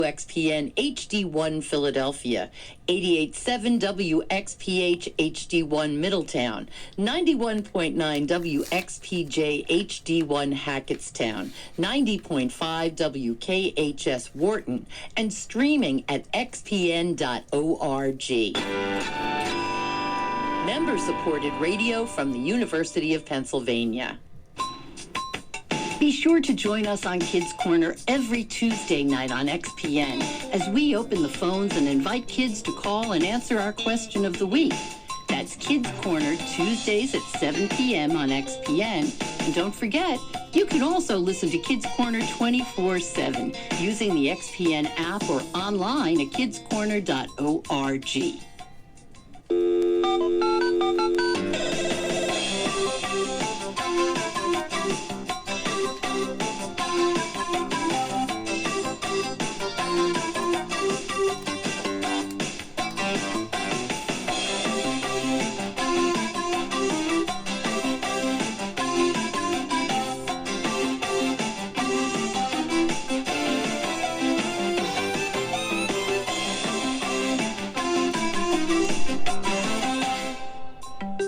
WXPN HD1 Philadelphia, 88.7 WXPH HD1 Middletown, 91.9 WXPJ HD1 Hackettstown, 90.5 WKHS Wharton, and streaming at xpn.org. Member-supported radio from the University of Pennsylvania. Be sure to join us on Kids Corner every Tuesday night on XPN as we open the phones and invite kids to call and answer our question of the week. That's Kids Corner Tuesdays at 7 p.m. on XPN. And don't forget, you can also listen to Kids Corner 24/7 using the XPN app or online at kidscorner.org.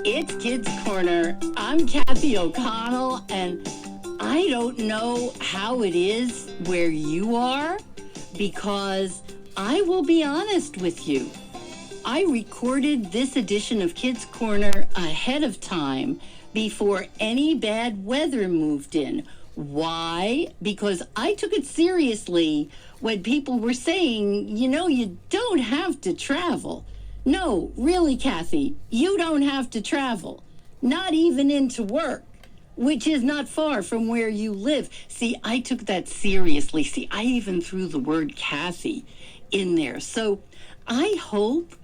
It's Kids Corner. I'm Kathy O Connell, and I don't know how it is where you are, because I will be honest with you. I recorded this edition of Kids Corner ahead of time before any bad weather moved in. Why? Because I took it seriously when people were saying, you don't have to travel. No, really, Kathy, you don't have to travel, not even into work, which is not far from where you live. See, I took that seriously. See, I even threw the word Kathy in there. So I hope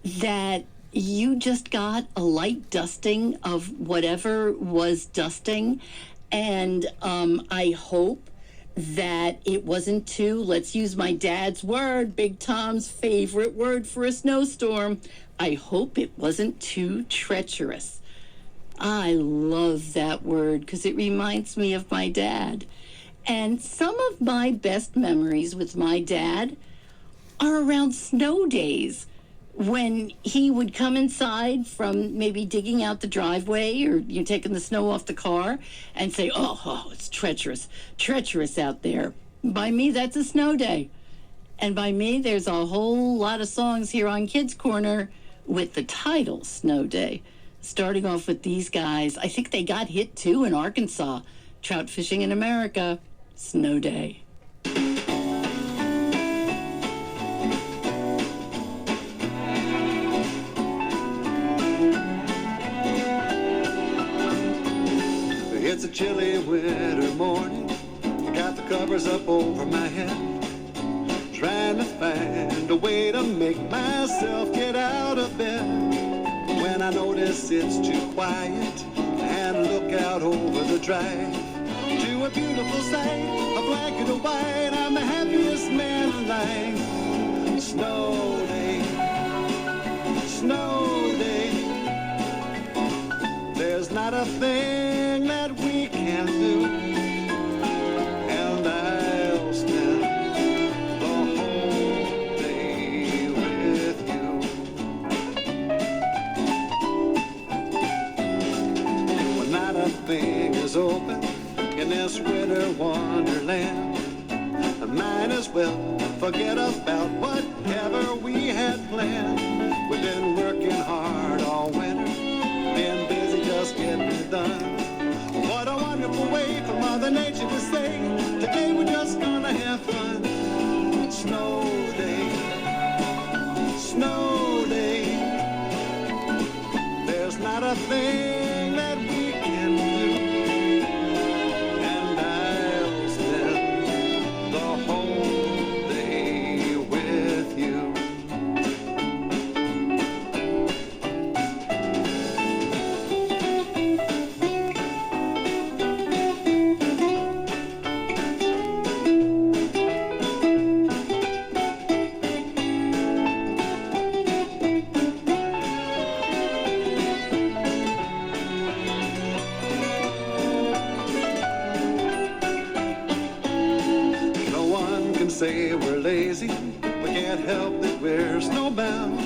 that you just got a light dusting of whatever was dusting. And I hope that it wasn't too, let's use my dad's word, Big Tom's favorite word for a snowstorm. I hope it wasn't too treacherous. I love that word because it reminds me of my dad. And some of my best memories with my dad are around snow days, when he would come inside from maybe digging out the driveway or you taking the snow off the car and say, oh, it's treacherous out there. By me, that's a snow day. And by me, there's a whole lot of songs here on Kids Corner with the title Snow Day. Starting off with these guys. I think they got hit too in Arkansas. Trout fishing in America, Snow Day. It's a chilly winter morning, got the covers up over my head, trying to find a way to make myself get out of bed. When I notice it's too quiet and look out over the drive to a beautiful sight, a blanket of white, I'm the happiest man alive. Snow day, snow day, there's not a thing that we can do, and I'll spend the whole day with you. When not a thing is open in this winter wonderland, I might as well forget about whatever we had planned. We've been working hard all winter, been busy just getting it done. What a wonderful way for Mother Nature to say, today we're just gonna have fun. Snow day, snow day, there's not a thing that we can do, and I'll spend the whole day with you. we can't help that we're snowbound.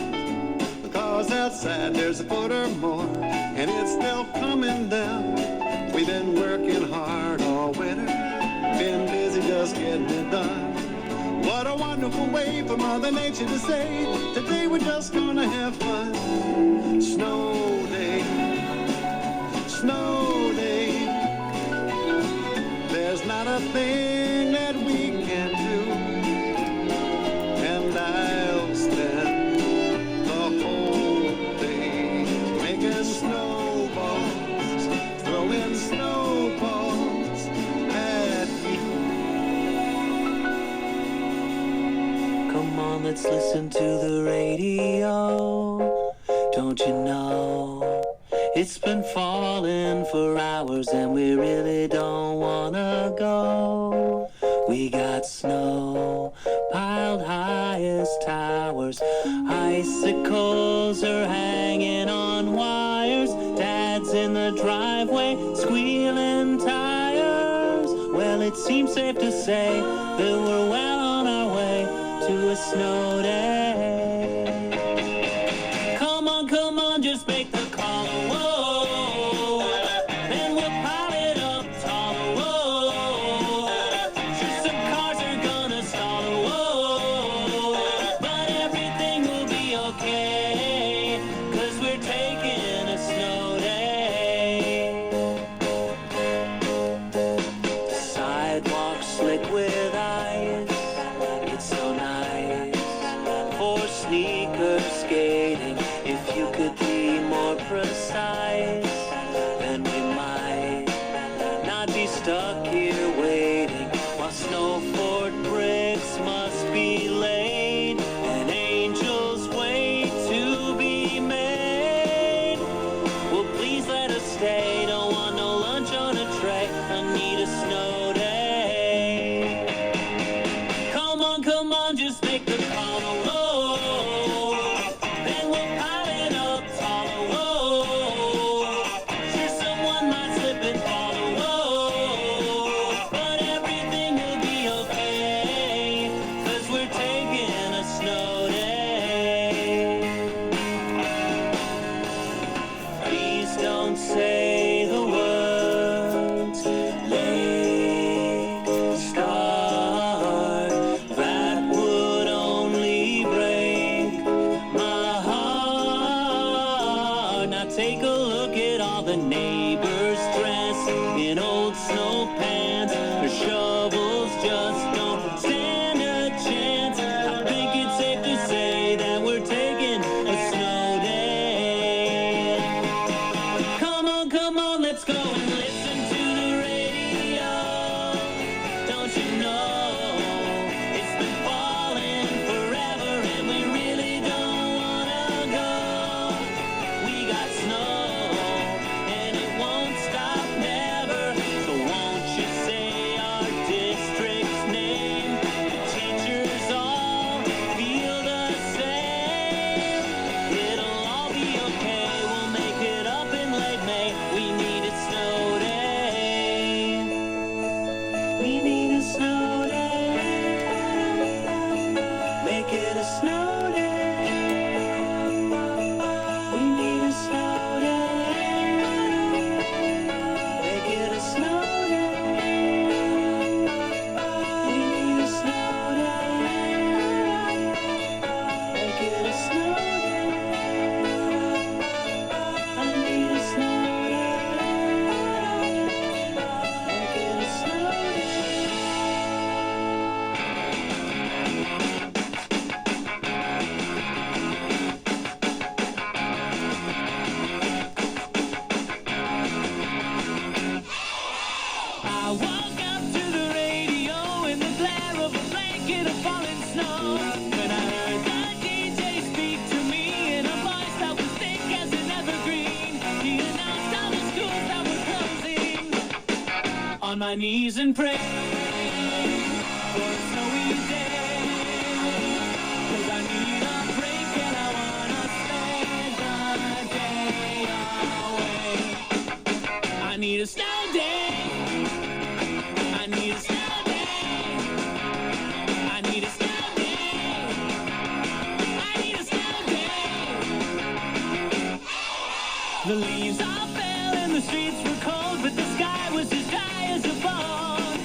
Because outside there's a foot or more, and it's still coming down. We've been working hard all winter, been busy just getting it done. What a wonderful way for Mother Nature to say, today we're just gonna have fun. Snow day, snow day. There's not a thing that we can do, and I'll spend the whole day making snowballs, throwing snowballs at you. Come on, let's listen to the radio. Don't you know it's been falling for hours and we really don't wanna go. We got snow piled high as towers, icicles are hanging on wires, Dad's in the driveway squealing tires. Well, it seems safe to say that we're well on our way to a snow day. Come on, just make the call. Whoa, then we'll pile it up taller. Whoa, sure some cars are gonna stall. Whoa, but everything will be okay, 'cause we're taking a snow day. The sidewalk's slick with ice, it's so nice for sneaker skating. If you could be more precise, then we might not be stuck here waiting while snow fort bricks must be laid and angels wait to be made. Well, please let us stay, don't want no lunch on a tray, I need a snow day. Come on, just make the call. Whoa, then we'll pile it up taller. Whoa, sure someone might slip and fall. Whoa, but everything will be okay, 'cause we're taking a snow day. Please don't say the words late start, that would only break my heart. Now take a look at all the neighbors dressed in old snow pants. Their shovels just don't stand a chance. I think it's safe to say that we're taking a snow day. Come on, let's go and listen to the radio. Don't you know it's been falling forever and we really don't wanna go. We got snow and it won't stop never. So won't you say our district's name? The teachers all feel the same. It'll all be okay, we'll make it up in late May. We need a snow day. We need a snow day. Make it a snow day. We need a snow day. Make it a snow day. We need a snow day. Make it a snow day. I need a snow day. Make it a snow day. I woke up to the radio in the glare of a blanket of falling snow. When I heard the DJ speak to me in a voice that was thick as an evergreen, he announced all the schools that were closing. On my knees and pray for a snowy day, 'cause I need a break and I wanna spend the day away. I need a snow day. I need a snow day. I need a snow day. The leaves all fell and the streets were cold, but the sky was as dry as a bone.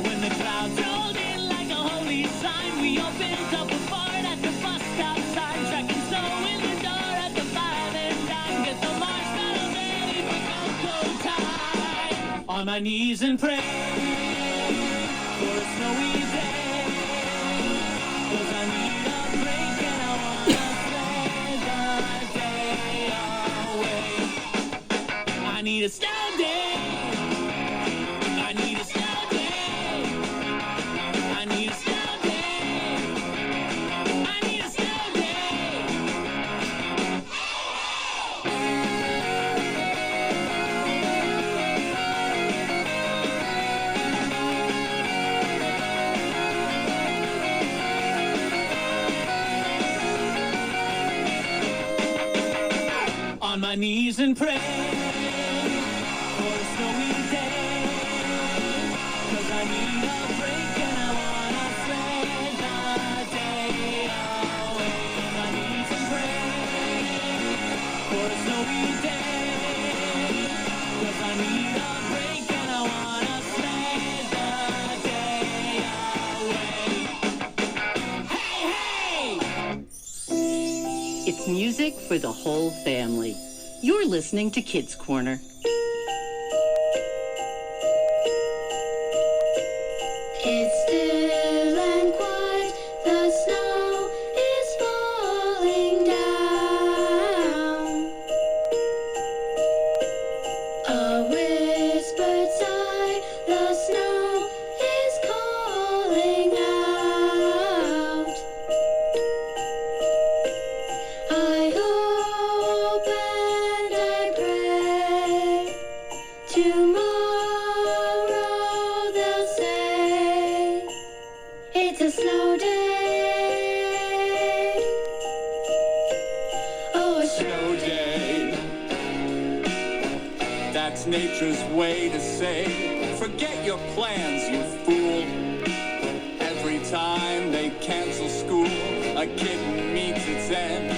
When the clouds rolled in like a holy sign, we opened up a fort at the bus stop sign, tracking snow in the door at the 5 and dime. Get the marshmallows ready for cocoa time. On my knees and pray for a snowy day, 'cause I need a break and I wanna play the day away. I need a snow day. I need a snow day. I need a snow day. I need a snow day. On my knees and pray for a snowy day, 'cause I need a break and I wanna spend the day away. On my knees and pray for a snowy day, 'cause I need a break and I wanna spend the day away. Hey, hey! It's music for the whole family. You're listening to Kids Corner. It's still and quiet, the snow is falling down. A whispered sigh, the snow is calling out. I hope and I pray tomorrow they'll say it's a snow day. Oh, a Snow day. That's nature's way to say, forget your plans, you fool. Every time they cancel school, a kid meets its end.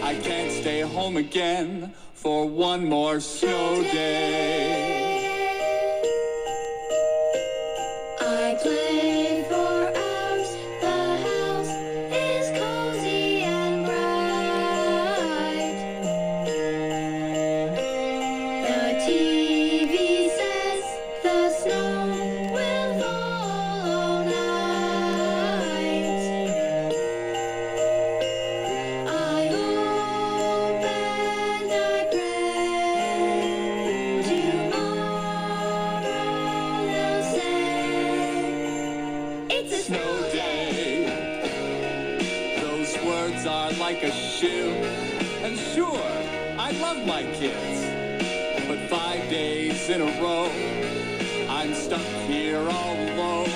I can't stay home again for one more snow day. I played for hours, the house is cozy and bright. The TV says the snow will fall all night. I hope and I pray tomorrow they'll say it's a Snow day. Those words are like a shiv. And sure, I love my kids. But 5 days in a row, I'm stuck here all alone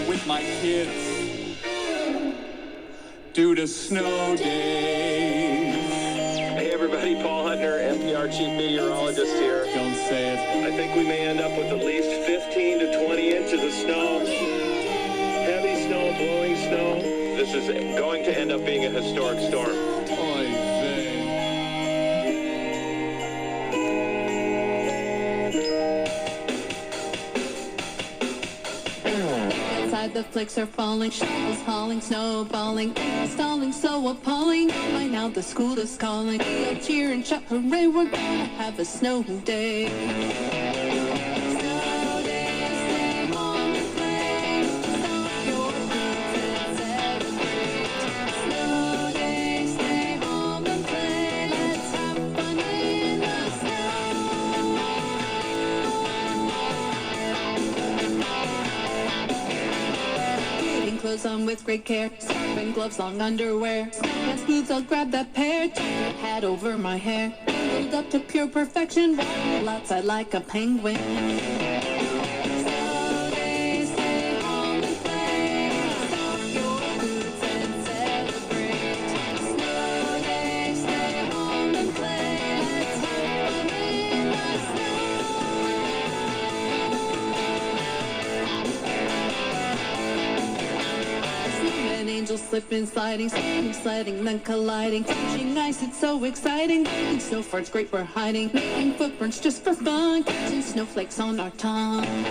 with my kids due to snow days. Hey everybody, Paul Hutner, NPR Chief Meteorologist here. Don't say it. I think we may end up with at least 15 to 20 inches of snow. Heavy snow, blowing snow. This is going to end up being a historic storm. Oy vey. Outside the flakes are falling, shovels hauling, snowballing, stalling so appalling. By now the school is calling. We'll cheer and shout hooray, we're gonna have a snow day. Snow day, stay home and play. Stop your boots and celebrate. Snow day, stay home and play. Let's have fun in the snow. Putting clothes on with great care, strapping gloves, long underwear, pants, boots, I'll grab that pair, jacket, hat over my hair, build up to pure perfection, waddle outside like a penguin. Snow day, stay home and play, stop your boots and celebrate. Snow day, stay home and play, let's have fun in the snow. Snowmen, angels slipping, sliding, then colliding. Touching ice, it's so exciting. Making snow farts great for hiding. Making footprints just for fun. Catching snowflakes on our tongues. Snow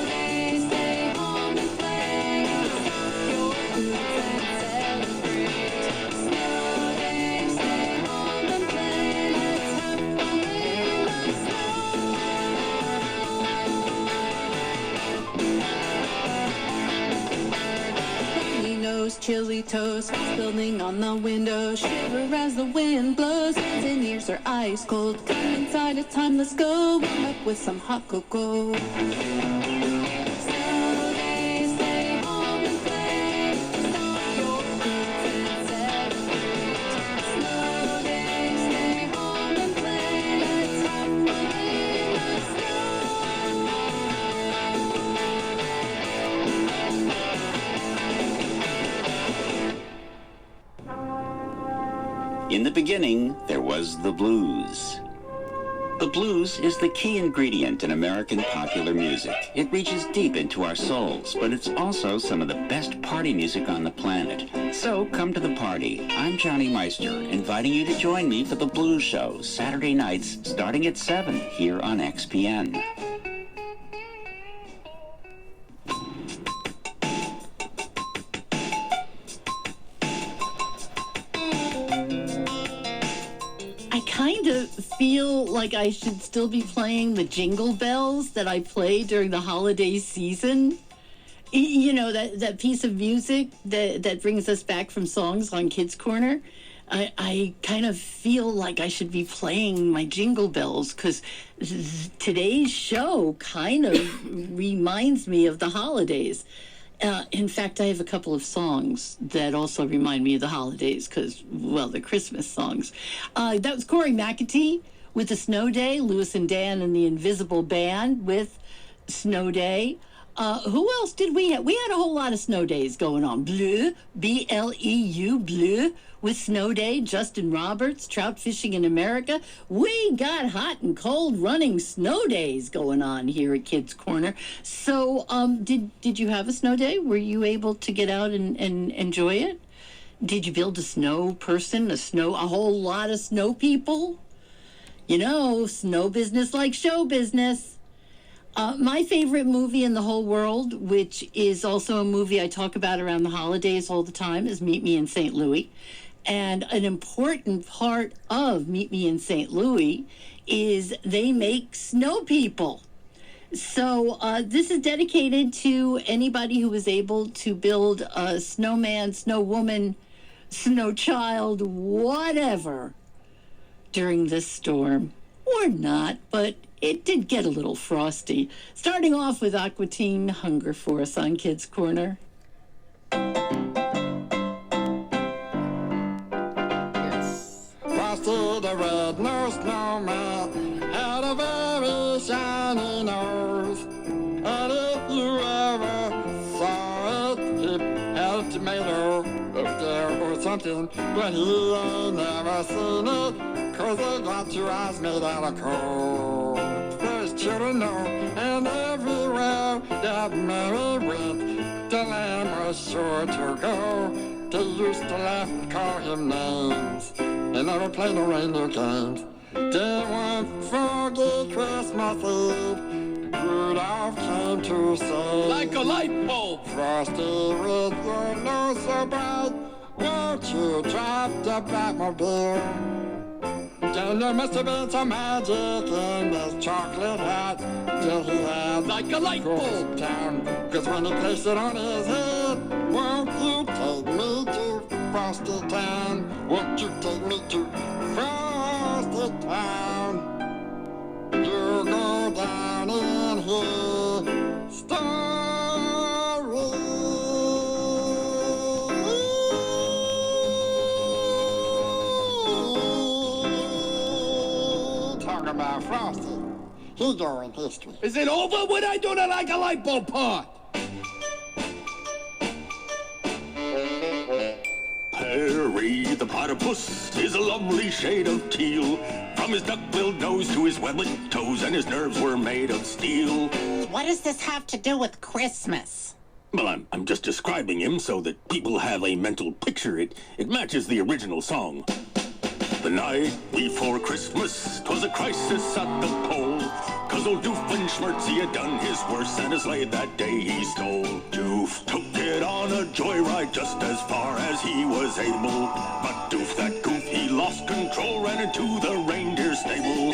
days, stay home and play. Stop your boots and celebrate. Snow days, stay home and play. Let's have fun in the snow. Runny nose, chilly toes, frost building on the window. Shiver as the wind blows. Hands and ears are ice cold. Come inside, it's time, let's go. Warm up with some hot cocoa. Snow days, stay home and play. Stop your boots and celebrate. Snow days, stay home and play. Let's have fun in the In the beginning, there was the blues. The blues is the key ingredient in American popular music. It reaches deep into our souls, but it's also some of the best party music on the planet. So come to the party. I'm Johnny Meister, inviting you to join me for the Blues Show, Saturday nights starting at 7 here on XPN. I kind of feel like I should still be playing the jingle bells that I play during the holiday season. You know, that piece of music that brings us back from songs on Kids Corner. I kind of feel like I should be playing my jingle bells because today's show kind of reminds me of the holidays. In fact, I have a couple of songs that also remind me of the holidays because, well, they're Christmas songs. That was Corey McAtee with The Snow Day, Lewis and Dan and the Invisible Band with Snow Day. Who else did we have? We had a whole lot of snow days going on. Bleu, B-L-E-U, Bleu, with Snow Day, Justin Roberts, Trout Fishing in America. We got hot and cold running snow days going on here at Kids Corner. So, did you have a snow day? Were you able to get out and enjoy it? Did you build a snow person, a whole lot of snow people? You know, snow business like show business. My favorite movie in the whole world, which is also a movie I talk about around the holidays all the time, is Meet Me in St. Louis. And an important part of Meet Me in St. Louis is they make snow people. So this is dedicated to anybody who was able to build a snowman, snow woman, snow child, whatever, during this storm. Or not, but it did get a little frosty. Starting off with Aqua Teen, Hunger Force on Kids Corner. Frosty the red-nosed snowman had a very shiny nose. And if you ever saw it, he had a tomato up there or something. But he ain't never seen it, 'cause they got two eyes made out of coal. First children know, and everywhere that Mary went, the lamb was sure to go. They used to laugh and call him names. They never played no reindeer games. Then one foggy Christmas Eve, Rudolph came to say, like a light bulb, Frosty, with your nose so bright, won't you drive the Batmobile? Then there must have been some magic in this chocolate hat that he had, like a light bulb. Town. 'Cause when he placed it on his head, won't you take me to Frosty Town? Won't you take me to Frosty Town? You go down in his story. Talk about Frosty. He go in history. Is it over when I do the like a light bulb part? Perry the platypus is a lovely shade of teal. From his duck-billed nose to his webbed toes, and his nerves were made of steel. What does this have to do with Christmas? Well, I'm just describing him so that people have a mental picture. It matches the original song. The night before Christmas, 'twas a crisis at the pole. 'Cause old Doofenshmirtz, he had done his worst, and his sleigh that day he stole. Doof took it on a joyride just as far as he was able. But Doof, that goof, he lost control, ran into the reindeer stable.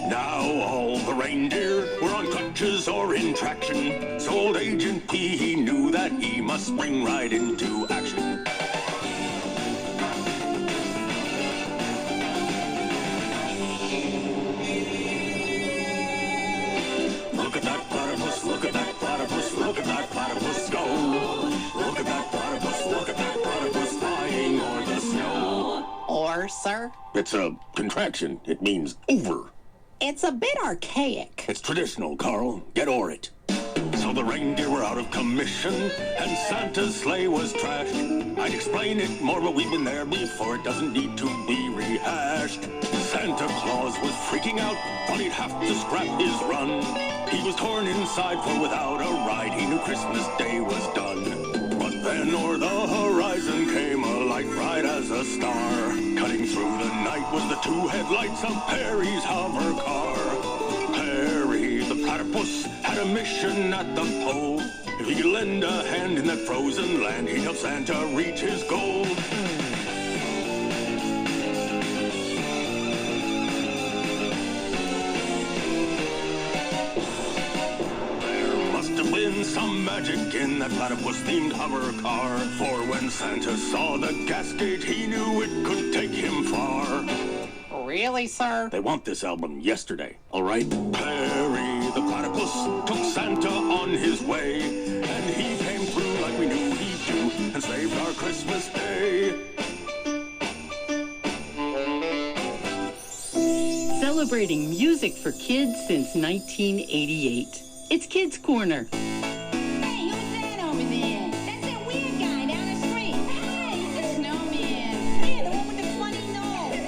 Now all the reindeer were on crutches or in traction. So old Agent P, he knew that he must spring right into action. Look at that platypus, look at that platypus, look at that platypus go. Look at that platypus, look at that platypus flying o'er the snow. Or, sir? It's a contraction. It means over. It's a bit archaic. It's traditional, Carl. Get o'er it. So the reindeer were out of commission, and Santa's sleigh was trashed. I'd explain it more, but we've been there before. It doesn't need to be rehashed. Santa Claus was freaking out, thought he'd have to scrap his run. He was torn inside, for without a ride, he knew Christmas Day was done. But then o'er the horizon came a light bright as a star. Cutting through the night was the two headlights of Perry's hover car. Perry, the platypus, had a mission at the pole. If he could lend a hand in that frozen land, he'd help Santa reach his goal. There must have been some magic in that platypus-themed hover car. For when Santa saw the gas gauge, he knew it could take him far. Really, sir? They want this album yesterday, all right? Perry the platypus took Santa on his way, and he came through like we knew he'd do, and saved our Christmas Day. Celebrating music for kids since 1988. It's Kids Corner. Hey, who's that over there? That's that weird guy down the street. Hey, it's a snowman. Yeah, the one with the funny nose.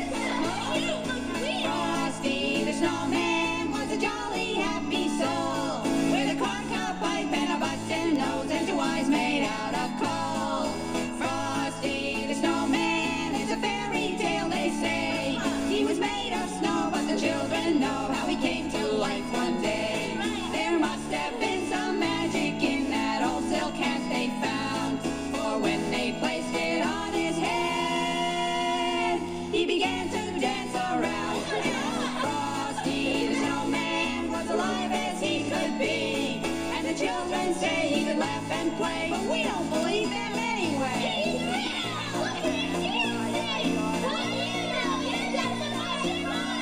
Oh, you look weird. Frosty the snowman was a jolly, happy soul with a corncob pipe and a button nose and two eyes made out of coal. Frosty the snowman is a fairy tale, they say. He was made of snow, but the children know how he came to life one day. There must have been some magic in that old silk hat they found, for when they placed it on his head, he began to dance around. Frosty the snowman was alive as he could be, and the children say he could laugh and play, but we don't believe them anyway.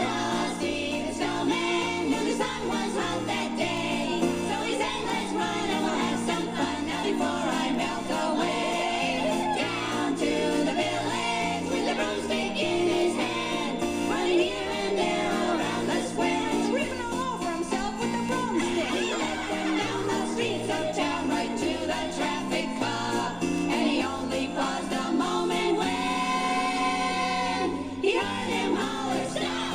Frosty the snowman knew the sun was hot that day, so he said, let's run and we'll have some fun now before I melt away. Down to the village with a broomstick in his hand, running here and there around the square. He's ripping all over himself with the broomstick. He led them down the streets of town right to the traffic cop, and he only paused a moment when he heard him holler, stop!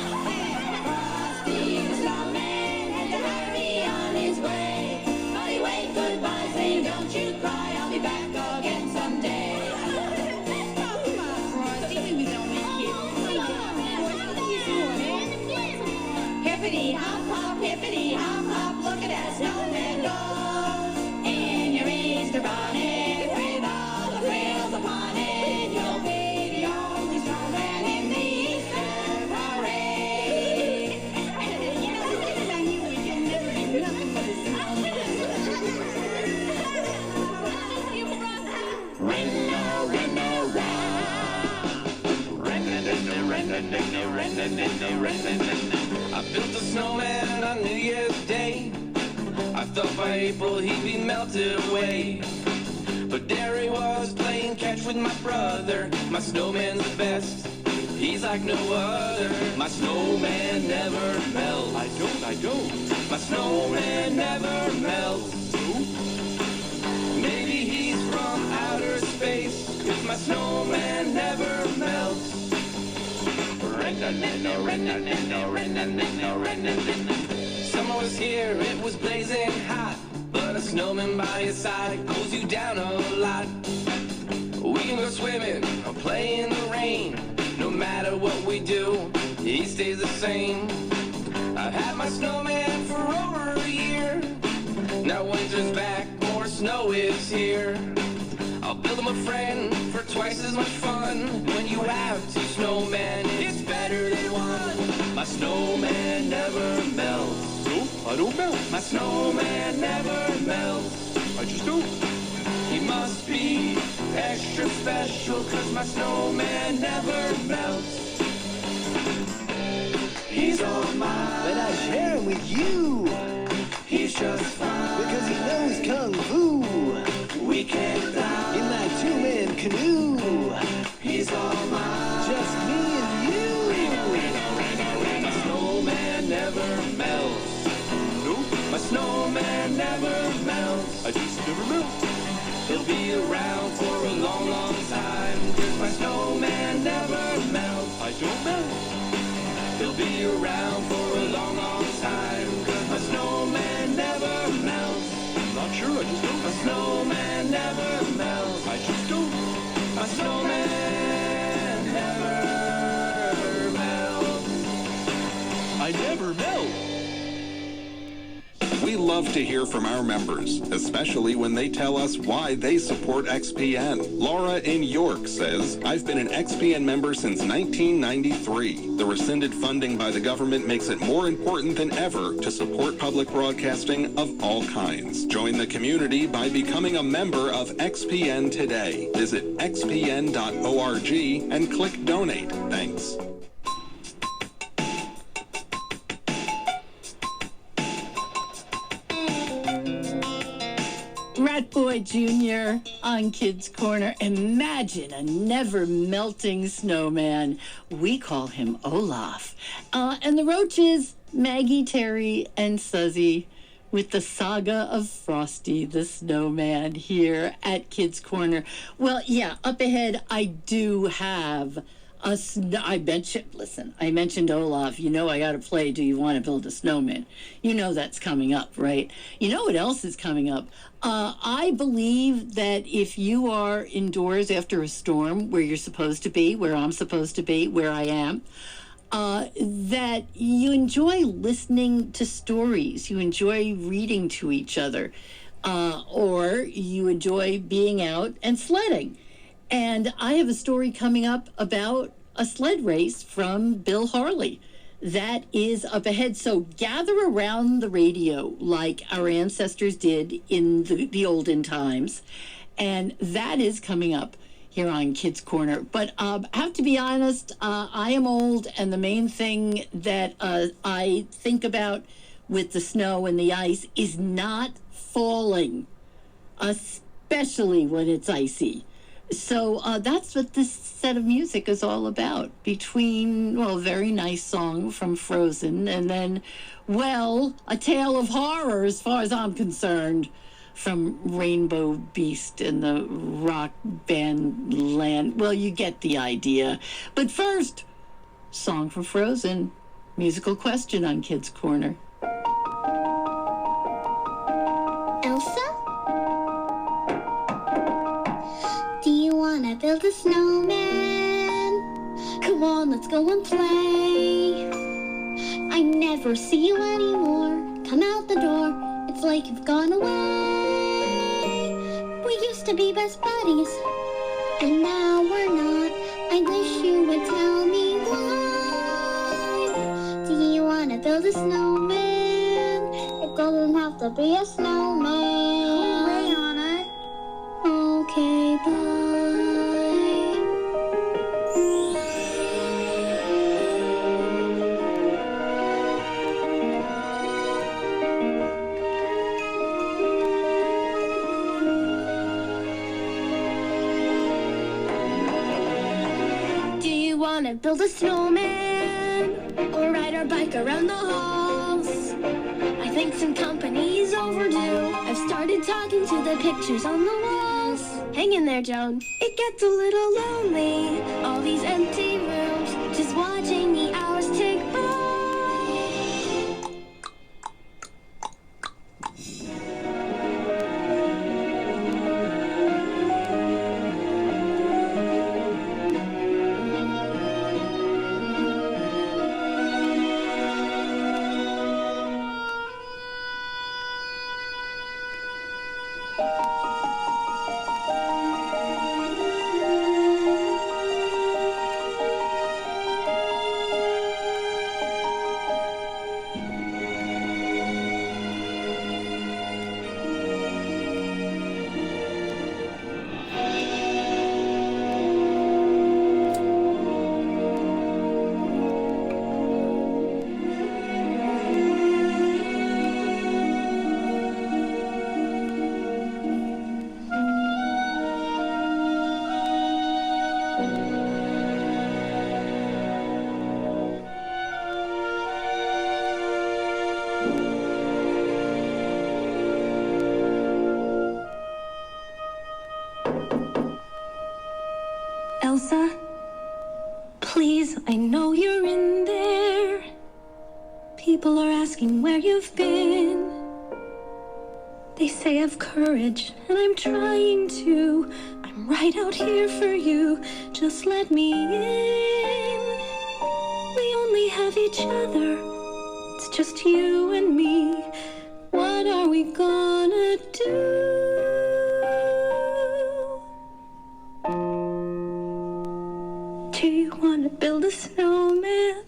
Frosty the snowman had to hurry on his way, but he waved goodbye saying, don't you cry, I'll be back again someday. Come on, Frosty, we don't make it. Hippity hop hop, look at that snowman go. In your Easter bonnet with all the frills upon it, you'll be the only snowman in the Easter parade. You know, the thing about you is you'll never do nothing but a snowman. I built a snowman on New Year's Day. I thought by April he'd be melted away. But there he was playing catch with my brother. My snowman's the best, he's like no other. My snowman never melts. I don't. My snowman never melts. Maybe he's from outer space, 'cause my snowman never melts. Summer was here, it was blazing hot, but a snowman by your side, it cools you down a lot. We can go swimming or play in the rain. No matter what we do, he stays the same. I've had my snowman for over a year. Now winter's back, more snow is here. I'll build him a friend for twice as much fun. When you have two snowmen, it's better than one. My snowman never melts. No, I don't melt. My snowman never melts. I just don't. He must be extra special, 'cause my snowman never melts. He's all mine, But I share him with you, he's just fine. because he knows Kung Fu. We can't die, In my two-man canoe, he's all mine. just me and you. My snowman never melts. Nope, My snowman never melts. I just never melt. He'll be around for a long, long time, 'cause my snowman never melts. I don't melt. He'll be around for a long, long time, 'cause my snowman never melts. Not sure, I just don't. My snowman never melts. I just don't. My snowman never melts. I never melt. We love to hear from our members, especially when they tell us why they support XPN. Laura in York says, I've been an XPN member since 1993. The rescinded funding by the government makes it more important than ever to support public broadcasting of all kinds. Join the community by becoming a member of XPN today. Visit xpn.org and click donate. Thanks. Rat Boy Jr. on Kids Corner. Imagine a never-melting snowman. We call him Olaf. And the Roaches, Maggie, Terry, and Suzy, with the saga of Frosty the Snowman here at Kids Corner. Well, yeah, up ahead, I do have I mentioned Olaf. You know I got to play Do You Want to Build a Snowman? You know that's coming up, right? You know what else is coming up? I believe that if you are indoors after a storm where you're supposed to be, where I'm supposed to be, where I am, that you enjoy listening to stories, you enjoy reading to each other, or you enjoy being out and sledding. And I have a story coming up about a sled race from Bill Harley. That is up ahead. So gather around the radio like our ancestors did in the olden times. And that is coming up here on Kids Corner. But I have to be honest, I am old, and the main thing that I think about with the snow and the ice is not falling, especially when it's icy. So that's what this set of music is all about. Between, well, a very nice song from Frozen, and then, well, a tale of horror as far as I'm concerned, from Rainbow Beast and the rock band Land. Well, you get the idea. But first, song from Frozen, musical question on Kids Corner. Elsa? Do you wanna build a snowman? Come on, let's go and play. I never see you anymore. Come out the door, it's like you've gone away. We used to be best buddies, and now we're not. I wish you would tell me why. Do you wanna build a snowman? It doesn't have to be a snowman. Lay on it. Okay, bye. Do you want to build a snowman or ride our bike around the halls? I think some company's overdue. I've started talking to the pictures on the walls. Hang in there, Joan. It gets a little lonely, all these empty rooms, just watching the hours tick by. Elsa? Please, I know you're in there. People are asking where you've been. They say have courage, and I'm trying to. I'm right out here for you. Just let me in. We only have each other. It's just you and me. What are we gonna do? Do you wanna build a snowman?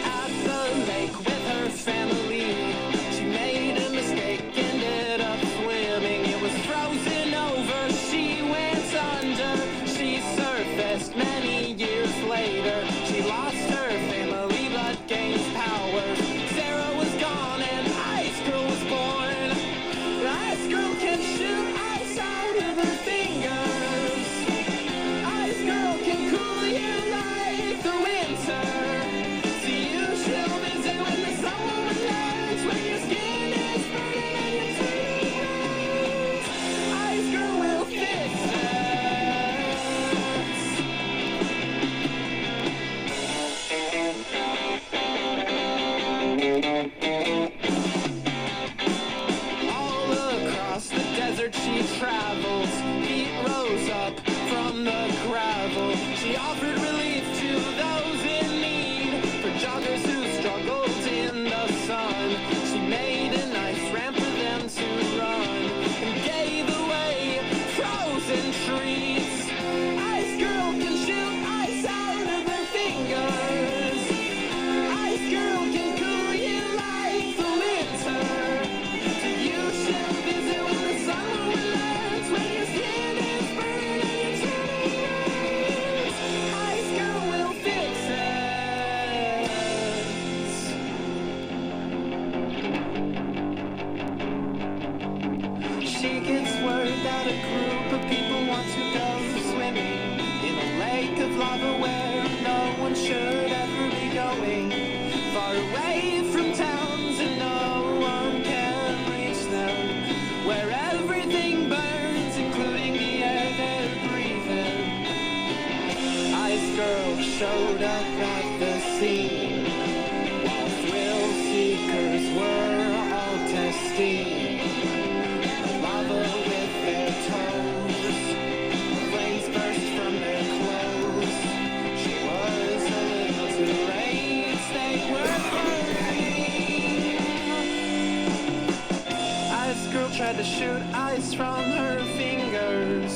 At the lake with her family, she made a mistake, ended up swimming. It was frozen over, she went under. She surfaced many years later. She lost her family but gained powers. Sarah was gone and Ice Girl was born. Ice Girl can shoot ice out of her fingers. Ice Girl can cool you like the winter. See you, she'll visit when the summer returns, when your skin is burning and your teeth hurts. Ice Girl will fix all across the desert she travels. Heat rose up from the gravel. She offered relief to those in need, for joggers who struggled in the sun. She made a nice ramp for them to run, and gave away frozen treats. Ice Girl can shoot ice out of her fingers. Ice Girl can cool you like the winter. To you she'll visit when the summer returns, when your skin is burning and your turning red. Ice Girl will fix it. She gets word that a group of people want to go swimming in a lake of lava where no one should ever be going. Far away from towns and no one can reach them, where everything burns, including the air they're breathing. Ice Girl showed up at the scene, while thrill seekers were all testing lava with their toes. Flames burst from their clothes. She was a little too late. They were burning. Ice Girl tried to shoot ice from her fingers.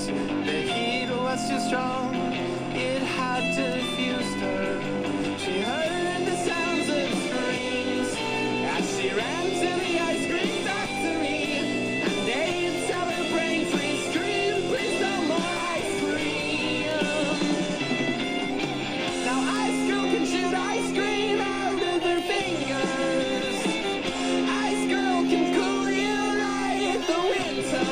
The heat was too strong. It had diffused her. She heard the sounds of screams as she ran to the ice cream factory, and they tell her brain freeze, scream, please no more ice cream. Now Ice Girl can shoot ice cream out of her fingers. Ice Girl can cool you like the winter.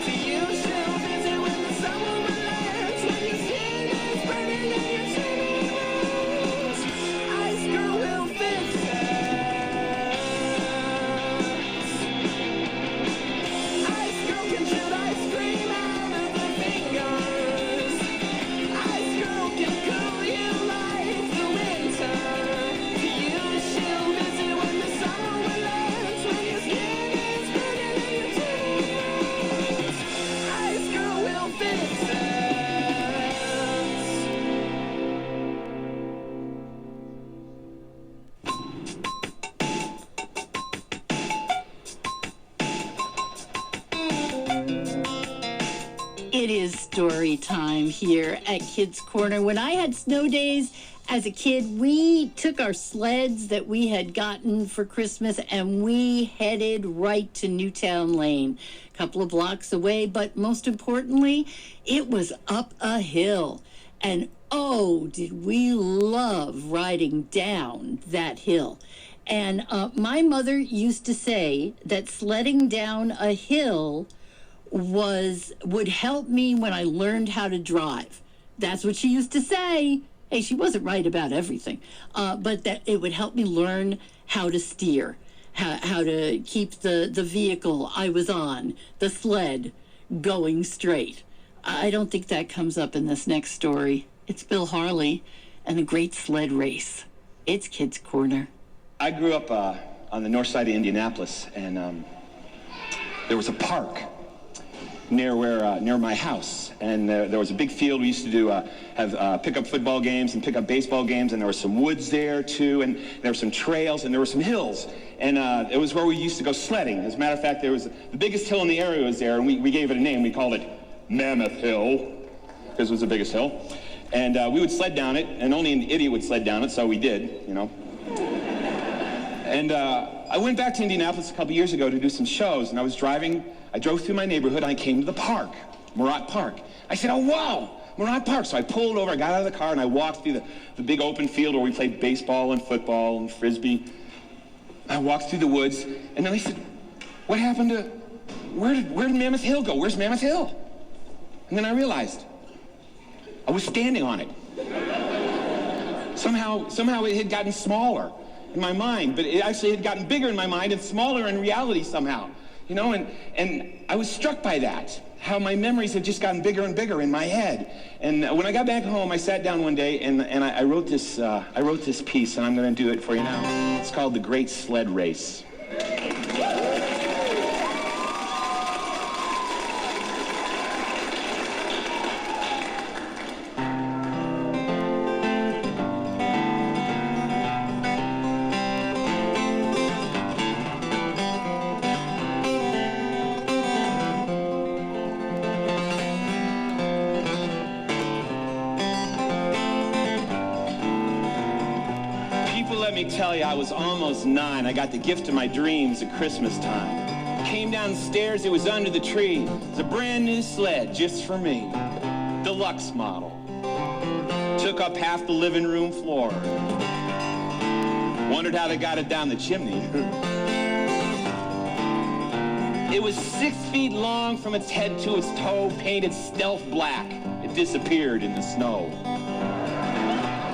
To you she'll visit when the summer returns, when your skin is burning and your turning red. Ice Girl will fix it. Ice Girl can shoot ice cream out of her fingers. Ice Girl can cool you like the winter. To you she'll visit when the summer returns, when your skin is burning and your turning red. Ice Girl will fix it. It is story time here at Kids Corner. When I had snow days as a kid, we took our sleds that we had gotten for Christmas and we headed right to Newtown Lane, a couple of blocks away, but most importantly, it was up a hill. And Oh, did we love riding down that hill. And my mother used to say that sledding down a hill would help me when I learned how to drive. That's what she used to say. Hey, she wasn't right about everything, but that it would help me learn how to steer, how to keep the vehicle I was on, the sled, going straight. I don't think that comes up in this next story. It's Bill Harley and the Great Sled Race. It's Kids Corner. I grew up on the north side of Indianapolis, and there was a park near my house, and there was a big field. We used to have pickup football games and pickup baseball games, and there was some woods there too, and there were some trails, and there were some hills, and it was where we used to go sledding. As a matter of fact, there was the biggest hill in the area was there, and we gave it a name. We called it Mammoth Hill because it was the biggest hill, and we would sled down it, and only an idiot would sled down it, so we did, you know. And I went back to Indianapolis a couple years ago to do some shows, and I drove through my neighborhood, and I came to the park, Murat Park. I said, oh, wow, Murat Park. So I pulled over, I got out of the car, and I walked through the big open field where we played baseball and football and frisbee. I walked through the woods, and then I said, what happened to, where did Mammoth Hill go? Where's Mammoth Hill? And then I realized I was standing on it. Somehow it had gotten smaller in my mind, but it actually had gotten bigger in my mind and smaller in reality somehow, you know, and I was struck by that, how my memories have just gotten bigger and bigger in my head. And when I got back home, I sat down one day and I wrote this piece, and I'm going to do it for you now. It's called The Great Sled Race. Tell you, I was almost 9. I got the gift of my dreams at Christmas time. Came down the stairs, it was under the tree. It was a brand new sled just for me. Deluxe model. Took up half the living room floor. Wondered how they got it down the chimney. It was 6 feet long from its head to its toe, painted stealth black. It disappeared in the snow.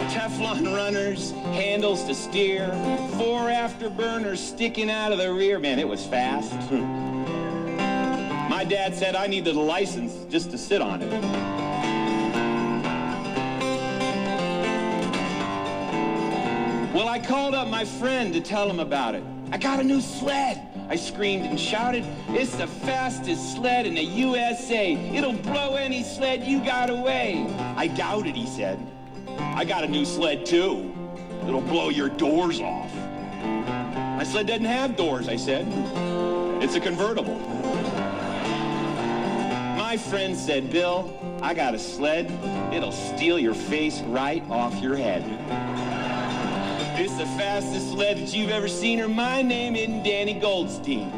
Teflon runners, handles to steer, 4 afterburners sticking out of the rear. Man, it was fast. My dad said I needed a license just to sit on it. Well, I called up my friend to tell him about it. I got a new sled, I screamed and shouted. It's the fastest sled in the USA. It'll blow any sled you got away. I doubt it, he said. I got a new sled, too. It'll blow your doors off. My sled doesn't have doors, I said. It's a convertible. My friend said, Bill, I got a sled. It'll steal your face right off your head. It's the fastest sled that you've ever seen, or my name isn't Danny Goldstein.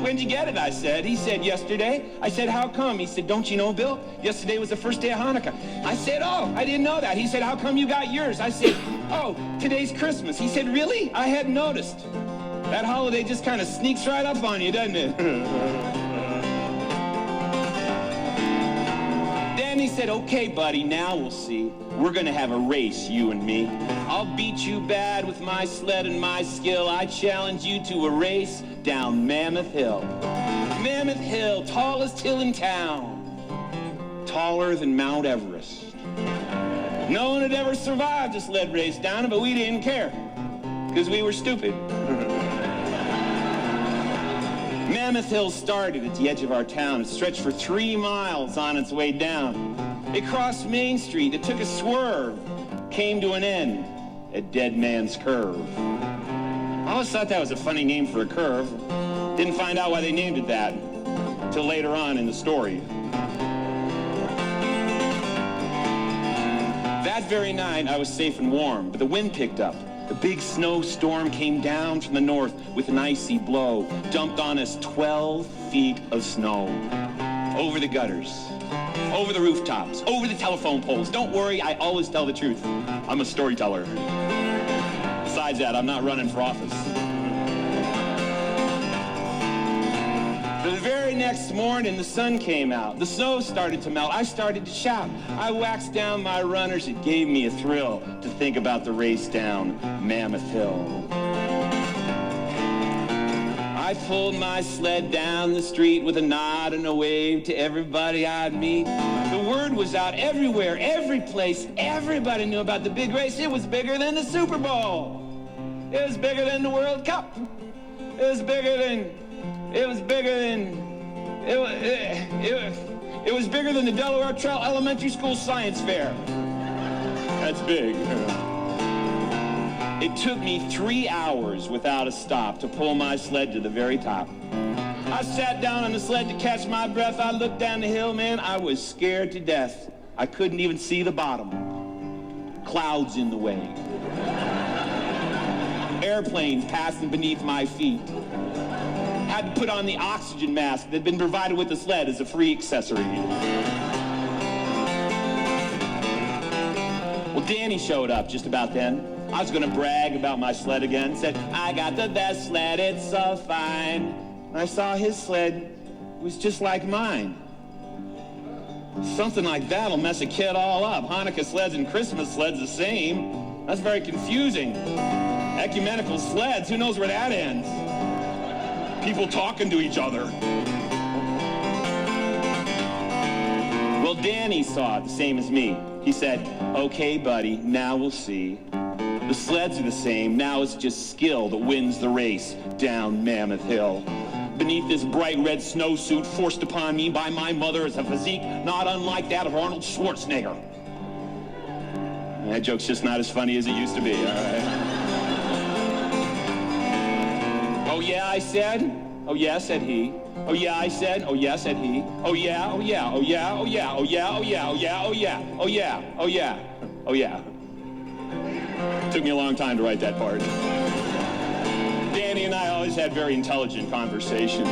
When'd you get it, I said. He said, yesterday. I said, how come? He said, don't you know, Bill? Yesterday was the first day of Hanukkah. I said, oh, I didn't know that. He said, how come you got yours? I said, oh, today's Christmas. He said, really? I hadn't noticed. That holiday just kind of sneaks right up on you, doesn't it? Then he said, okay, buddy, now we'll see. We're gonna have a race, you and me. I'll beat you bad with my sled and my skill. I challenge you to a race down Mammoth Hill. Mammoth Hill, tallest hill in town. Taller than Mount Everest. No one had ever survived a sled race down it, but we didn't care, because we were stupid. Mammoth Hill started at the edge of our town. It stretched for 3 miles on its way down. It crossed Main Street. It took a swerve. Came to an end at Dead Man's Curve. I always thought that was a funny name for a curve. Didn't find out why they named it that until later on in the story. That very night, I was safe and warm, but the wind picked up. The big snowstorm came down from the north with an icy blow, dumped on us 12 feet of snow over the gutters. over the rooftops, over the telephone poles. Don't worry, I always tell the truth. I'm a storyteller. Besides that, I'm not running for office. The very next morning, the sun came out. The snow started to melt. I started to shout. I waxed down my runners. It gave me a thrill to think about the race down Mammoth Hill. I pulled my sled down the street with a nod and a wave to everybody I'd meet. The word was out everywhere, every place. Everybody knew about the big race. It was bigger than the Super Bowl. It was bigger than the World Cup. It was bigger than the Delaware Trail Elementary School Science Fair. That's big. It took me 3 hours without a stop to pull my sled to the very top. I sat down on the sled to catch my breath. I looked down the hill, man. I was scared to death. I couldn't even see the bottom. Clouds in the way. Airplanes passing beneath my feet. Had to put on the oxygen mask that had been provided with the sled as a free accessory. Well, Danny showed up just about then. I was gonna brag about my sled again. Said, I got the best sled, it's so fine. And I saw his sled was just like mine. Something like that'll mess a kid all up. Hanukkah sleds and Christmas sleds the same. That's very confusing. Ecumenical sleds, who knows where that ends? People talking to each other. Well, Danny saw it the same as me. He said, okay, buddy, now we'll see. The sleds are the same. Now it's just skill that wins the race down Mammoth Hill. Beneath this bright red snowsuit forced upon me by my mother is a physique not unlike that of Arnold Schwarzenegger. That joke's just not as funny as it used to be, all right? Oh yeah, I said. Oh yeah, said he. Oh yeah, I said. Oh yeah, said he. Oh yeah, oh yeah, oh yeah, oh yeah, oh yeah, oh yeah, oh yeah, oh yeah, oh yeah, oh yeah, oh yeah. Took me a long time to write that part. Danny and I always had very intelligent conversations.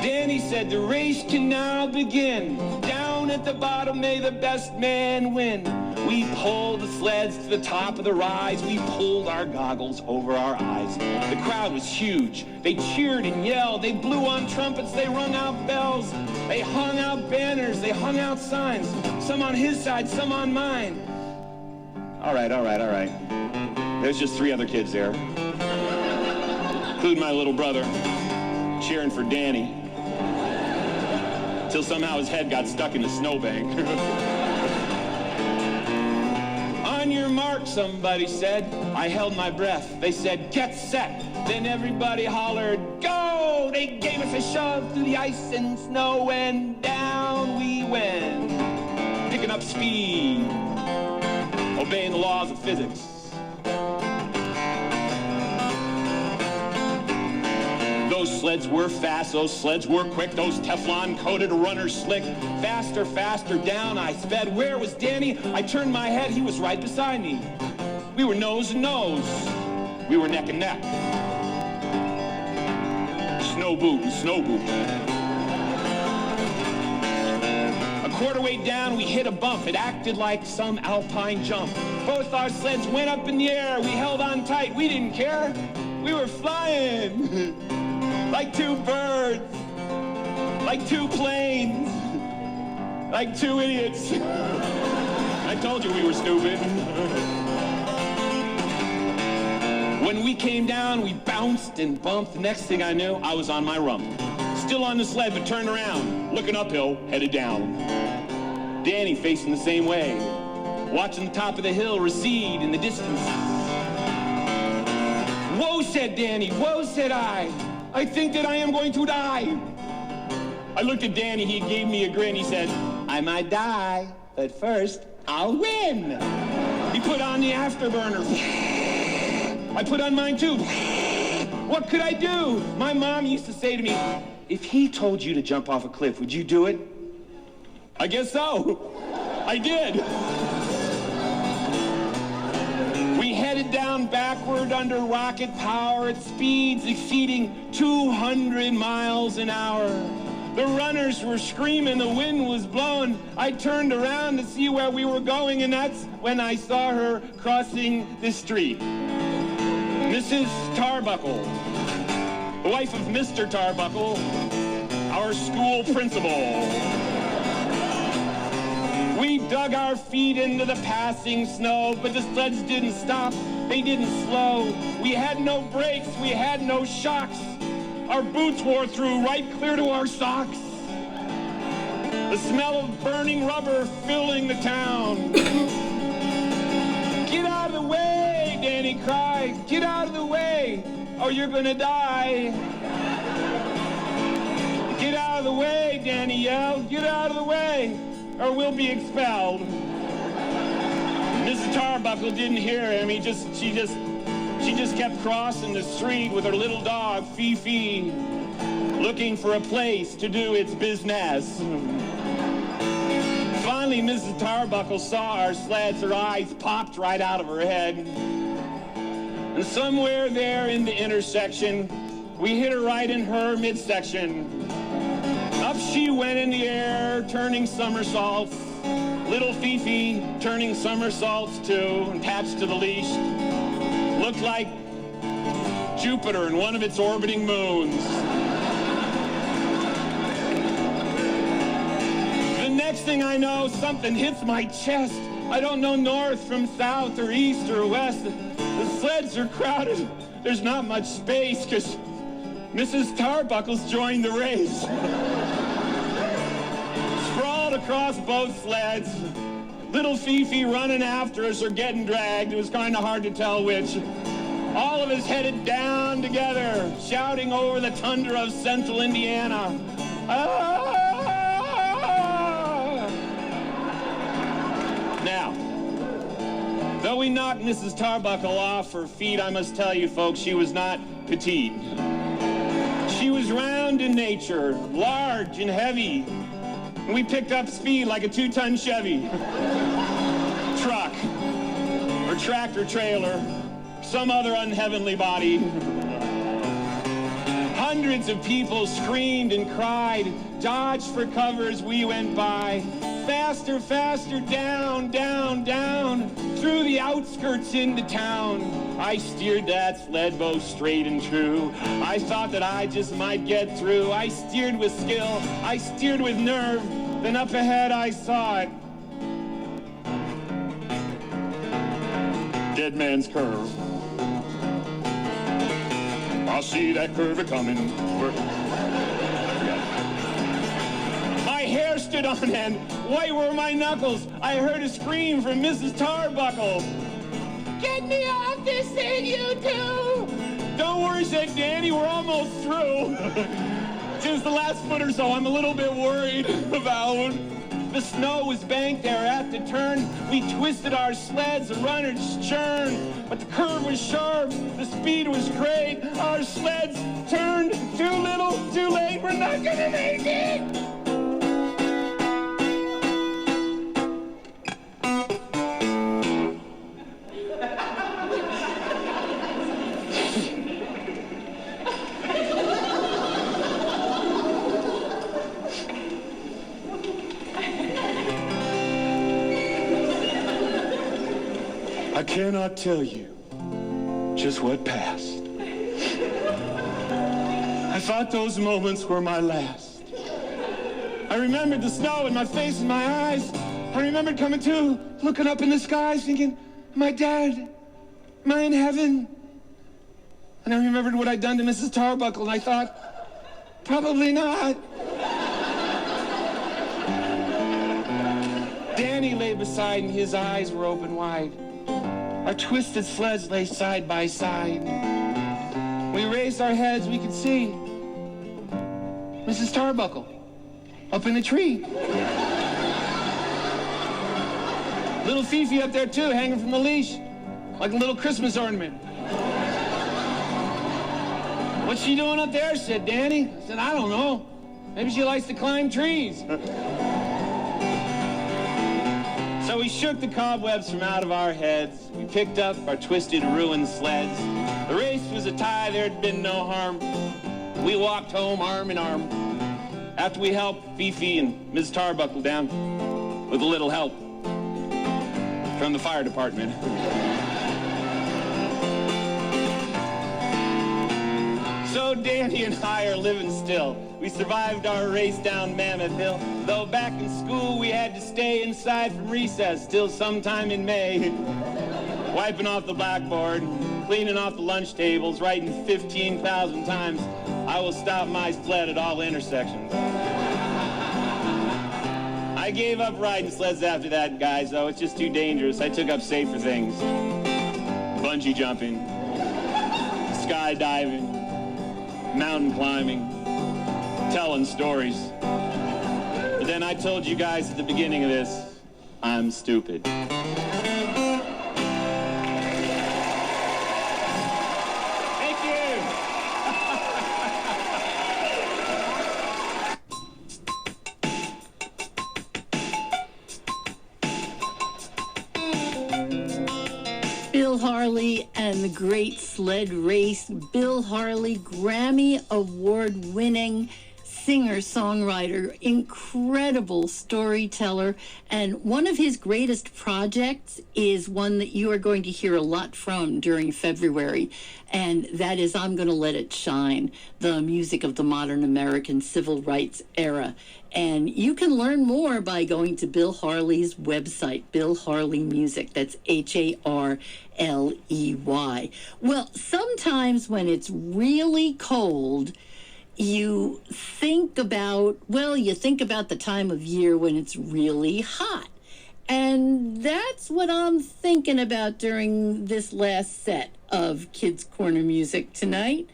Danny said, the race can now begin. Down at the bottom, may the best man win. We pulled the sleds to the top of the rise. We pulled our goggles over our eyes. The crowd was huge. They cheered and yelled. They blew on trumpets. They rung out bells. They hung out banners. They hung out signs. Some on his side, some on mine. All right. There's just 3 other kids there, including my little brother, cheering for Danny, till somehow his head got stuck in the snowbank. On your mark, somebody said. I held my breath. They said, get set. Then everybody hollered, go! They gave us a shove through the ice and snow, and down we went, picking up speed, obeying the laws of physics. Those sleds were fast, those sleds were quick, those Teflon-coated runners slick. Faster, faster, down I sped. Where was Danny? I turned my head, he was right beside me. We were nose to nose. We were neck and neck. Snow boot and snow boot. A quarter way down, we hit a bump. It acted like some alpine jump. Both our sleds went up in the air. We held on tight. We didn't care. We were flying. Like 2 birds. Like 2 planes. Like 2 idiots. I told you we were stupid. When we came down, we bounced and bumped. The next thing I knew, I was on my rump. Still on the sled, but turned around. Looking uphill, headed down. Danny facing the same way. Watching the top of the hill recede in the distance. Whoa, said Danny. Whoa, said I. I think that I am going to die. I looked at Danny. He gave me a grin. He said, I might die, but first, I'll win. He put on the afterburner. I put on mine too. What could I do? My mom used to say to me, if he told you to jump off a cliff, would you do it? I guess so. I did. We headed down backward under rocket power at speeds exceeding 200 miles an hour. The runners were screaming, the wind was blowing. I turned around to see where we were going, and that's when I saw her crossing the street. Mrs. Tarbuckle, the wife of Mr. Tarbuckle, our school principal. We dug our feet into the passing snow, but the sleds didn't stop, they didn't slow. We had no brakes, we had no shocks. Our boots wore through right clear to our socks. The smell of burning rubber filling the town. Get out of the way, Danny cried. Get out of the way, or you're gonna die. Get out of the way, Danny yelled. Get out of the way, or we'll be expelled. Mrs. Tarbuckle didn't hear him. She just kept crossing the street with her little dog, Fifi, looking for a place to do its business. Finally, Mrs. Tarbuckle saw our sleds. Her eyes popped right out of her head. And somewhere there in the intersection, we hit her right in her midsection. Up she went in the air, turning somersaults. Little Fifi turning somersaults too, attached to the leash. Looked like Jupiter and one of its orbiting moons. The next thing I know, something hits my chest. I don't know north from south or east or west. The sleds are crowded. There's not much space because Mrs. Tarbuckle's joined the race. Sprawled across both sleds. Little Fifi running after us or getting dragged. It was kind of hard to tell which. All of us headed down together, shouting over the tundra of central Indiana. Ah! Now, though we knocked Mrs. Tarbuckle off her feet, I must tell you folks, she was not petite. She was round in nature, large and heavy. And we picked up speed like a 2-ton Chevy. Truck, or tractor trailer, some other unheavenly body. Hundreds of people screamed and cried, dodged for cover as we went by. Faster, faster, down, down, down, through the outskirts into town. I steered that sled both straight and true. I thought that I just might get through. I steered with skill, I steered with nerve, then up ahead I saw it. Dead man's curve. I see that curve a-coming. My hair stood on end. White were my knuckles. I heard a scream from Mrs. Tarbuckle. Get me off this thing, you two! Don't worry, said Danny. We're almost through. Just the last foot or so I'm a little bit worried about. The snow was banked there at the turn. We twisted our sleds, the runners churned. But the curve was sharp, the speed was great. Our sleds turned too little, too late. We're not gonna make it! I cannot tell you just what passed. I thought those moments were my last. I remembered the snow in my face and my eyes. I remembered coming to, looking up in the sky, thinking, am I dead? Am I in heaven? And I remembered what I'd done to Mrs. Tarbuckle, and I thought, probably not. Danny lay beside, and his eyes were open wide. Our twisted sleds lay side by side. We raised our heads, we could see Mrs. Tarbuckle up in the tree. Little Fifi up there too, hanging from the leash, like a little Christmas ornament. What's she doing up there? Said Danny. I said, I don't know. Maybe she likes to climb trees. So we shook the cobwebs from out of our heads. We picked up our twisted, ruined sleds. The race was a tie, there'd been no harm. We walked home arm in arm. after we helped Fifi and Ms. Tarbuckle down with a little help from the fire department. So Danny and I are living still. We survived our race down Mammoth Hill. Though back in school we had to stay inside from recess till sometime in May. Wiping off the blackboard, cleaning off the lunch tables, writing 15,000 times, "I will stop my sled at all intersections." I gave up riding sleds after that, guys, though. It's just too dangerous. I took up safer things. Bungee jumping, skydiving, mountain climbing, telling stories. But then I told you guys at the beginning of this, I'm stupid. Thank you. Bill Harley and the Great Sled Race. Bill Harley, Grammy Award-winning singer-songwriter, incredible storyteller, and one of his greatest projects is one that you are going to hear a lot from during February, and that is I'm Gonna Let It Shine, the music of the modern American civil rights era. And you can learn more by going to Bill Harley's website, Bill Harley Music. That's Harley. Well, sometimes when it's really cold, you think about the time of year when it's really hot. And that's what I'm thinking about during this last set of Kids Corner Music tonight.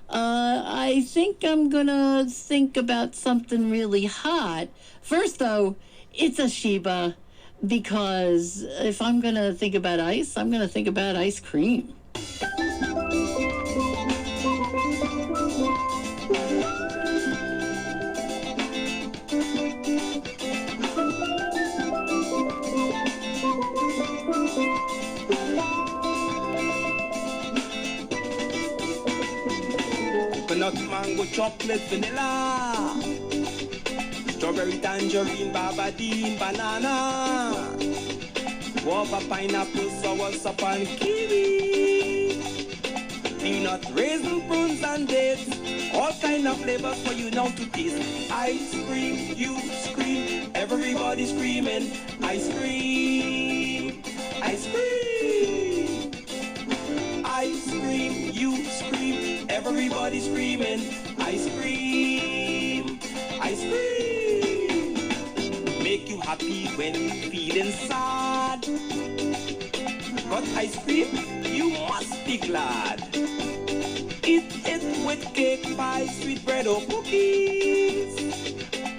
I think I'm gonna think about something really hot. First, though, it's a Sheba, because if I'm gonna think about ice, I'm gonna think about ice cream. Coconut, mango, chocolate, vanilla, strawberry, tangerine, barbadine, banana, guava, pineapple, soursop, and kiwi, peanut, raisin, prunes, and dates, all kind of flavors for you now to taste. Ice cream, you scream, everybody screaming, ice cream, ice cream, ice cream, you scream, everybody screaming, ice cream, ice cream. Make you happy when you feeling sad. Got ice cream, you must be glad. Eat it with cake, pie, sweet bread or cookies.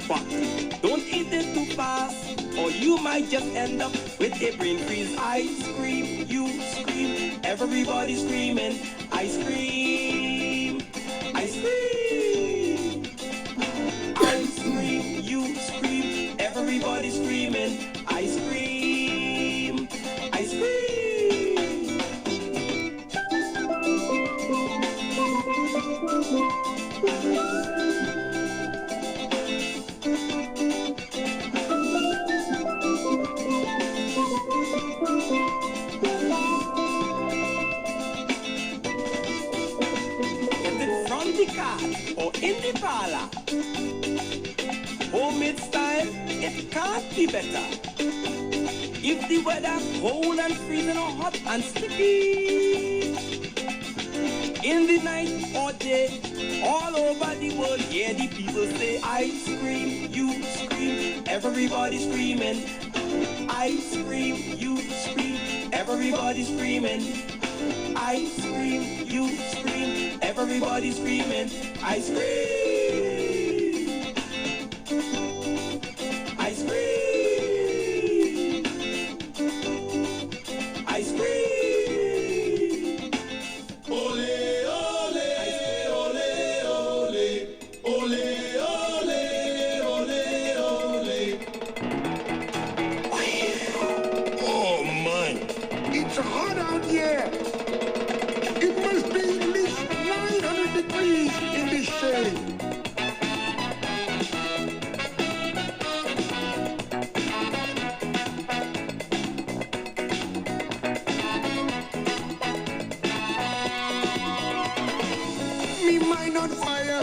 But don't eat it too fast, or you might just end up with a brain freeze. Ice cream, you scream, everybody screaming, ice cream, ice cream, ice cream, you scream, everybody screaming, ice cream, ice cream. Or in the parlor, homemade style, it can't be better. If the weather cold and freezing or hot and sticky, in the night or day, all over the world, hear the people say, ice cream, you scream, everybody screaming, ice cream, you scream, everybody screaming, ice cream, you scream, everybody screaming, ice cream, ice cream, ice cream. Ole, ole, ole, ole, ole, ole, ole, ole. Oh my, it's hot out here. It must be at least 900 degrees in this shade. on fire.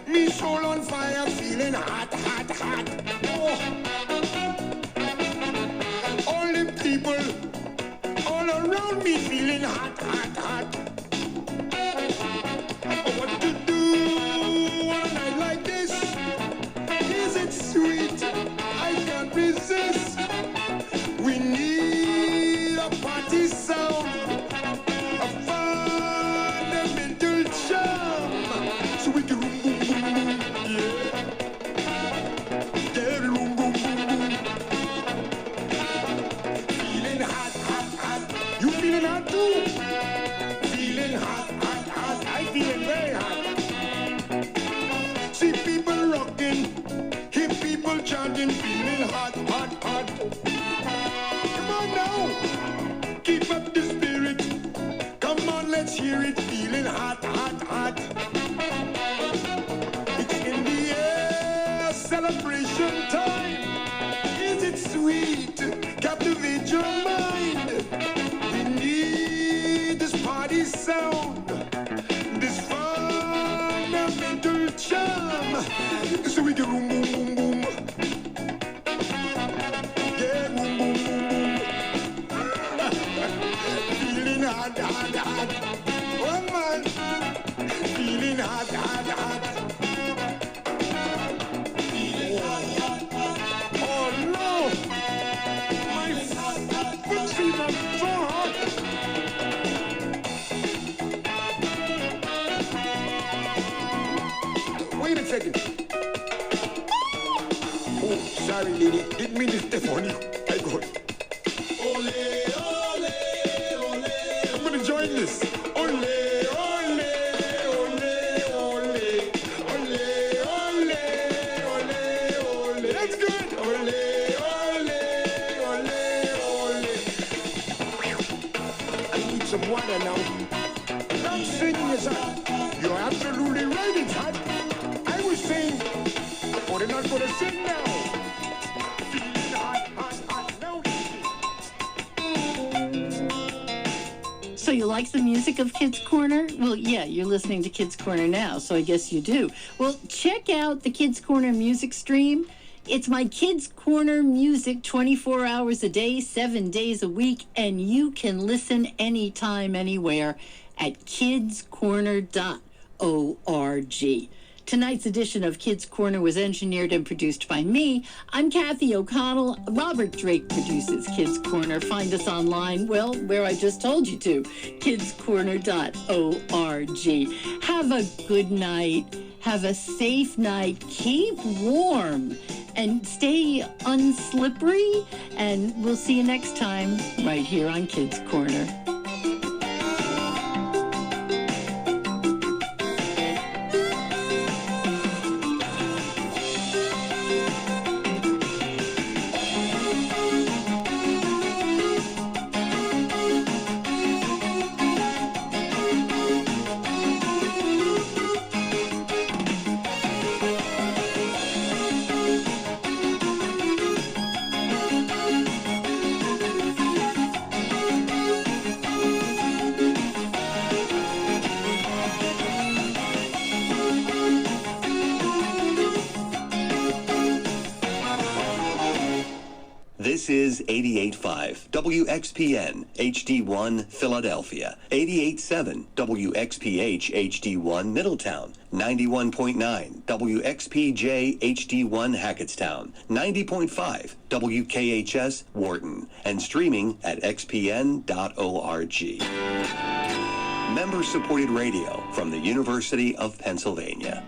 Me soul on fire, feeling hot, hot, hot. Oh. All the people all around me feeling hot, hot, hot. Oh, what to do on a night like this? Is it sweet? I can't resist. We need a party sound, a fundamental charm, so we can boom, boom, boom, boom, yeah. Yeah, boom, boom, boom, boom. Feeling hot, hot, hot. You feeling hot too? Feeling hot, hot, hot. I feeling very hot. See people rocking, hear people chanting, feeling hot, hot, hot. Come on now, keep up the spirit. Come on, let's hear it, feeling hot, hot, hot. It's in the air, celebration time. Is it sweet? Captivate your mind. We need this party sound, this fundamental charm, so we can boom, boom, boom, boom. Yeah, boom, boom, boom, boom. Feeling hot, hot, hot. Oh man, feeling hot, hot, hot. Feeling hot, hot, hot. Oh no, my foot feet are so hot. Wait a second. Oh, sorry, lady. Didn't mean to step on you. I got it. Ole, ole, ole. I'm gonna join this. Ole, ole, ole, ole. Ole, ole, ole, ole. That's good. Ole, ole, ole, ole. I need some water now. I'm singing is hot. You're absolutely right, it's hot. I was saying, but I'm not gonna sing now. Feeling hot, hot, hot, no. So you like the music of Kids Corner? Well, yeah, you're listening to Kids Corner now, so I guess you do. Well, check out the Kids Corner music stream. It's my Kids Corner music 24 hours a day, 7 days a week, and you can listen anytime, anywhere at kidscorner.org. Tonight's edition of Kids Corner was engineered and produced by me. I'm Kathy O'Connell. Robert Drake produces Kids Corner. Find us online, well, where I just told you to, kidscorner.org. Have a good night. Have a safe night. Keep warm and stay unslippery. And we'll see you next time right here on Kids Corner. This is 88.5 WXPN HD1 Philadelphia, 88.7 WXPH HD1 Middletown, 91.9 WXPJ HD1 Hackettstown, 90.5 WKHS Wharton, and streaming at xpn.org. Member-supported radio from the University of Pennsylvania.